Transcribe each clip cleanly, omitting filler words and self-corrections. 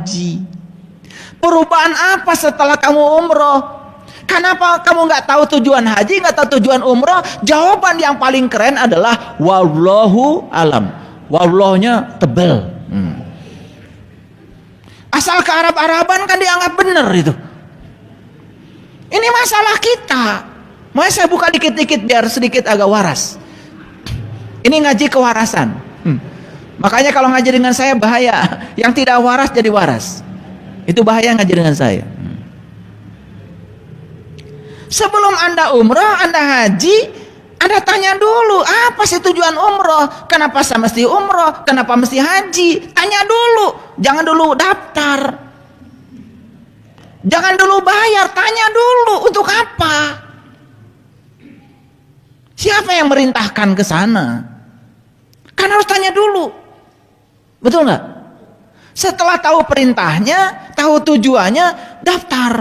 haji. Perubahan apa setelah kamu umroh? Kenapa kamu nggak tahu tujuan haji, nggak tahu tujuan umroh? Jawaban yang paling keren adalah wallahu alam. Wallahnya tebel. Asal ke Arab-Araban kan dianggap benar itu. Ini masalah kita. Mau saya buka dikit-dikit biar sedikit agak waras. Ini ngaji kewarasan. Makanya kalau ngaji dengan saya bahaya. Yang tidak waras jadi waras. Itu bahaya ngaji dengan saya. Sebelum Anda umroh, Anda haji, Anda tanya dulu, apa sih tujuan umroh? Kenapa saya mesti umroh? Kenapa mesti haji? Tanya dulu. Jangan dulu daftar. Jangan dulu bayar. Tanya dulu, untuk apa? Siapa yang merintahkan ke sana? Kan harus tanya dulu. Betul nggak? Setelah tahu perintahnya, tahu tujuannya, daftar.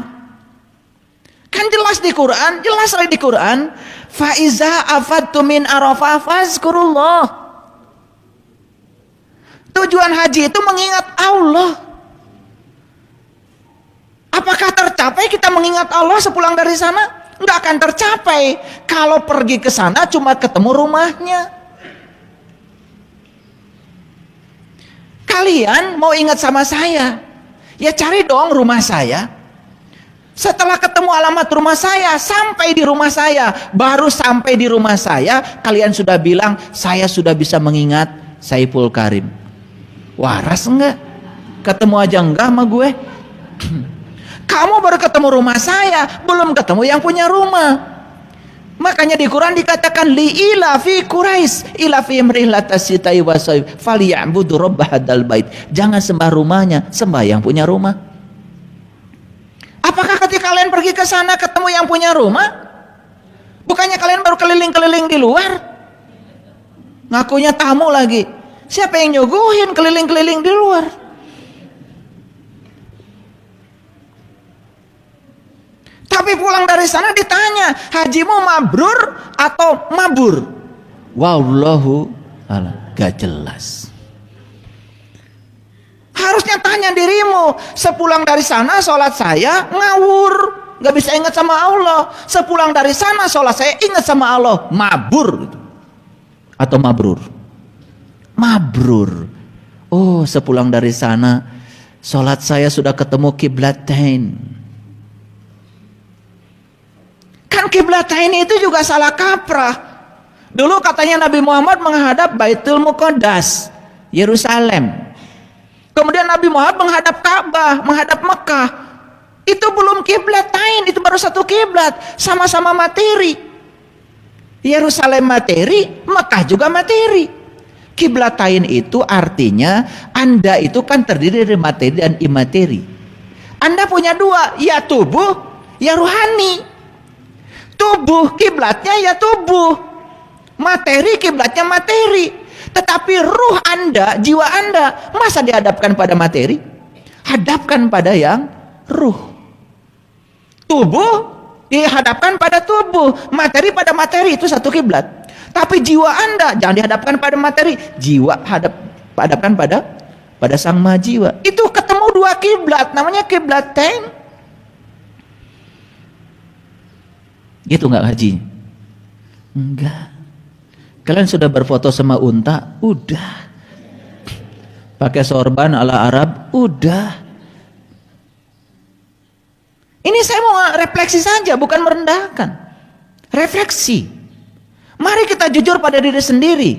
Kan jelas di Quran, jelas di Quran, fa iza afattum min arafah fazkurullah. Tujuan haji itu mengingat Allah. Apakah tercapai kita mengingat Allah sepulang dari sana? Enggak akan tercapai kalau pergi ke sana cuma ketemu rumahnya. Kalian mau ingat sama saya, ya cari dong rumah saya. Setelah ketemu alamat rumah saya, sampai di rumah saya, baru sampai di rumah saya, kalian sudah bilang, saya sudah bisa mengingat Saiful Karim. Waras enggak? Ketemu aja enggak sama gue? Kamu baru ketemu rumah saya, belum ketemu yang punya rumah. Makanya di Quran dikatakan li ilafi Quraisy ilafi imrihlatasyita'i wasaib falyabudu rabb hadzal bait. Jangan sembah rumahnya, sembah yang punya rumah. Apakah ketika kalian pergi ke sana ketemu yang punya rumah? Bukannya kalian baru keliling-keliling di luar? Ngakunya tamu lagi. Siapa yang nyuguhin keliling-keliling di luar? Tapi pulang dari sana ditanya, hajimu mabrur atau mabur? Wallahu a'lam. Gak jelas. Harusnya tanya dirimu, sepulang dari sana sholat saya ngawur, gak bisa ingat sama Allah. Sepulang dari sana sholat saya ingat sama Allah, mabur atau mabrur? Mabrur. Oh, sepulang dari sana sholat saya sudah ketemu kiblatain. Kan kiblatain itu juga salah kaprah. Dulu katanya Nabi Muhammad menghadap Baitul Muqaddas, Yerusalem. Kemudian Nabi Muhammad menghadap Ka'bah, menghadap Mekah. Itu belum kiblatain, itu baru satu kiblat, sama-sama materi. Yerusalem materi, Mekah juga materi. Kiblatain itu artinya Anda itu kan terdiri dari materi dan imateri. Anda punya dua, ya tubuh, ya ruhani. Tubuh kiblatnya ya tubuh, materi kiblatnya materi. Tetapi ruh Anda, jiwa Anda, masa dihadapkan pada materi? Hadapkan pada yang ruh. Tubuh dihadapkan pada tubuh, materi pada materi, itu satu kiblat. Tapi jiwa Anda jangan dihadapkan pada materi, jiwa hadapkan pada sang maha jiwa. Itu ketemu dua kiblat, namanya kiblatain. Gitu nggak haji? Enggak. Kalian sudah berfoto sama unta? Udah. Pakai sorban ala Arab? Udah. Ini saya mau refleksi saja, bukan merendahkan. Refleksi. Mari kita jujur pada diri sendiri.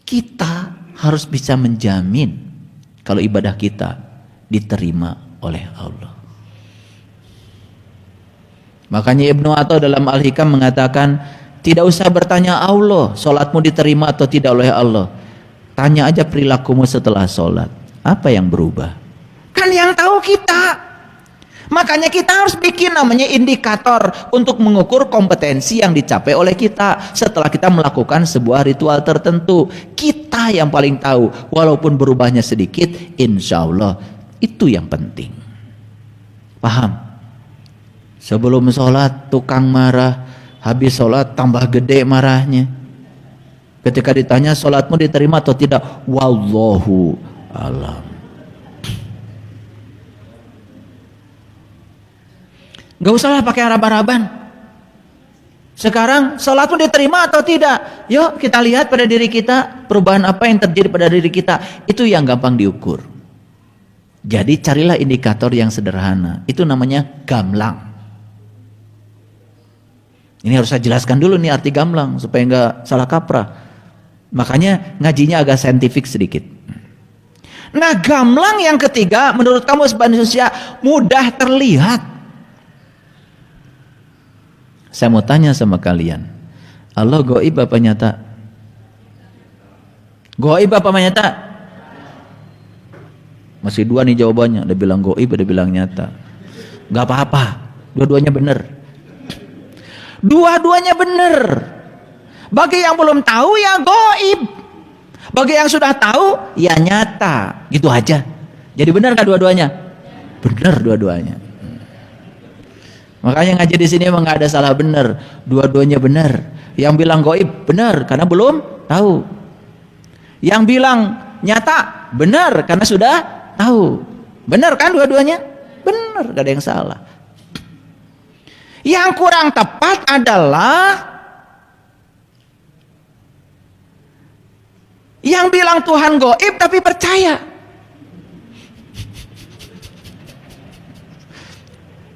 Kita harus bisa menjamin kalau ibadah kita diterima oleh Allah. Makanya Ibnu Atha dalam Al-Hikam mengatakan, tidak usah bertanya Allah sholatmu diterima atau tidak oleh Allah. Tanya aja perilakumu setelah sholat, apa yang berubah? Kan yang tahu kita. Makanya kita harus bikin namanya indikator untuk mengukur kompetensi yang dicapai oleh kita setelah kita melakukan sebuah ritual tertentu. Kita yang paling tahu, walaupun berubahnya sedikit, insya Allah itu yang penting. Paham? Sebelum sholat tukang marah, habis sholat tambah gede marahnya. Ketika ditanya sholatmu diterima atau tidak, wallahu alam. Gak usahlah pakai harap-harapan. Sekarang sholat pun diterima atau tidak? Yuk kita lihat pada diri kita, perubahan apa yang terjadi pada diri kita. Itu yang gampang diukur. Jadi carilah indikator yang sederhana. Itu namanya gamlang. Ini harus saya jelaskan dulu nih arti gamlang supaya nggak salah kaprah. Makanya ngajinya agak saintifik sedikit. Nah, gamlang yang ketiga menurut kamu sebagai manusia mudah terlihat. Saya mau tanya sama kalian, Allah goib apa nyata? Goib apa nyata? Masih dua nih jawabannya. Ada bilang goib, ada bilang nyata. Gak apa-apa, dua-duanya benar. Dua-duanya benar. Bagi yang belum tahu ya goib, bagi yang sudah tahu ya nyata. Gitu aja. Jadi benar gak dua-duanya? Benar dua-duanya. Makanya ngaji di sini emang nggak ada salah benar, dua-duanya benar. Yang bilang goib benar karena belum tahu. Yang bilang nyata benar karena sudah tahu. Benar kan dua-duanya? Benar, gak ada yang salah. Yang kurang tepat adalah yang bilang Tuhan goib tapi percaya.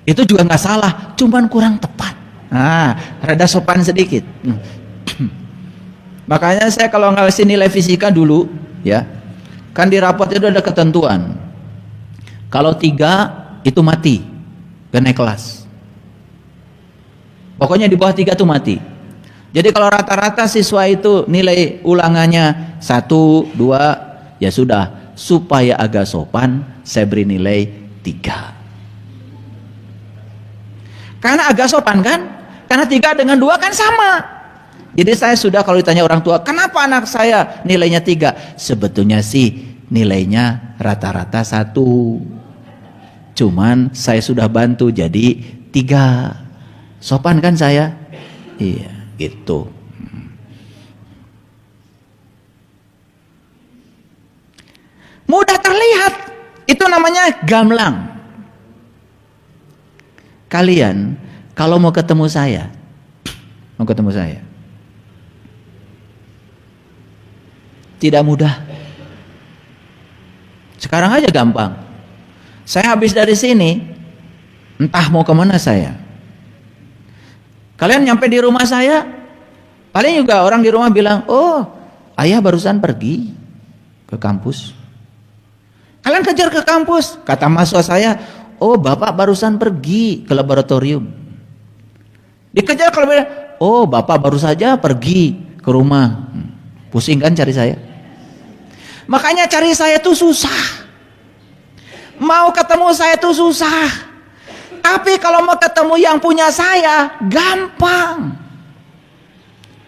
Itu juga nggak salah, cuman kurang tepat. Nah, rada sopan sedikit. Makanya saya kalau ngasih nilai fisika dulu, ya, kan di rapot itu ada ketentuan. Kalau 3 itu mati, gak naik kelas. Pokoknya di bawah 3 itu mati. Jadi kalau rata-rata siswa itu nilai ulangannya 1, 2, ya sudah. Supaya agak sopan, saya beri nilai 3. Karena agak sopan kan? Karena 3 dengan 2 kan sama. Jadi saya sudah kalau ditanya orang tua, kenapa anak saya nilainya 3? Sebetulnya sih nilainya rata-rata 1. Cuman saya sudah bantu jadi 3. Sopan kan saya? Iya, gitu. Mudah terlihat. Itu namanya gamlang. Kalian kalau mau ketemu saya, tidak mudah. Sekarang aja gampang. Saya habis dari sini, entah mau kemana saya. Kalian nyampe di rumah saya, paling juga orang di rumah bilang, oh ayah barusan pergi ke kampus. Kalian kejar ke kampus, kata mahasiswa saya, oh bapak barusan pergi ke laboratorium. Dikejar kalau bilang, oh bapak baru saja pergi ke rumah. Pusing kan cari saya. Makanya cari saya tuh susah. Mau ketemu saya tuh susah. Tapi kalau mau ketemu yang punya saya, gampang.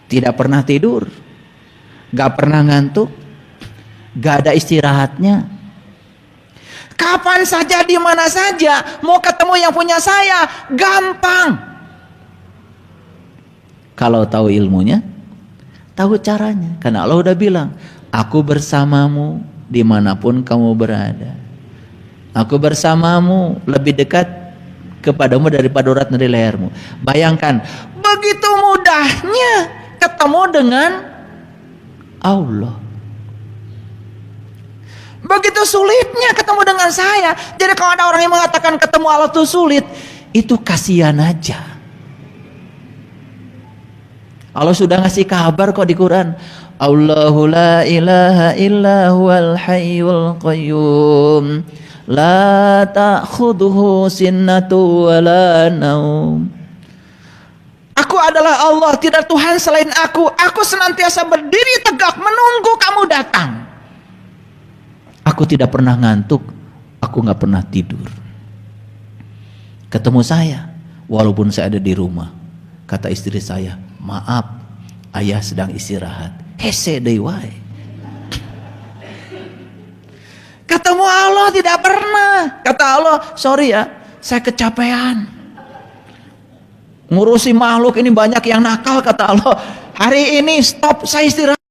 Tidak pernah tidur, gak pernah ngantuk, gak ada istirahatnya. Kapan saja, di mana saja, mau ketemu yang punya saya, gampang. Kalau tahu ilmunya, tahu caranya. Karena Allah udah bilang, aku bersamamu dimanapun kamu berada. Aku bersamamu, lebih dekat kepadamu daripada urat nadi lehermu. Bayangkan, begitu mudahnya ketemu dengan Allah. Begitu sulitnya ketemu dengan saya. Jadi kalau ada orang yang mengatakan ketemu Allah itu sulit, itu kasihan aja. Allah sudah ngasih kabar kok di Quran. Allahu la ilaha illa huwal hayyul qayyum. La ta'khudhuhu sinnatu wa la naum. Aku adalah Allah, tidak Tuhan selain aku. Aku senantiasa berdiri tegak menunggu kamu datang. Aku tidak pernah ngantuk, aku nggak pernah tidur. Ketemu saya, walaupun saya ada di rumah, kata istri saya, maaf, ayah sedang istirahat. Hese deui wae. Ketemu Allah tidak pernah. Kata Allah, sorry ya, saya kecapean. Ngurusi makhluk ini banyak yang nakal, kata Allah. Hari ini stop, saya istirahat.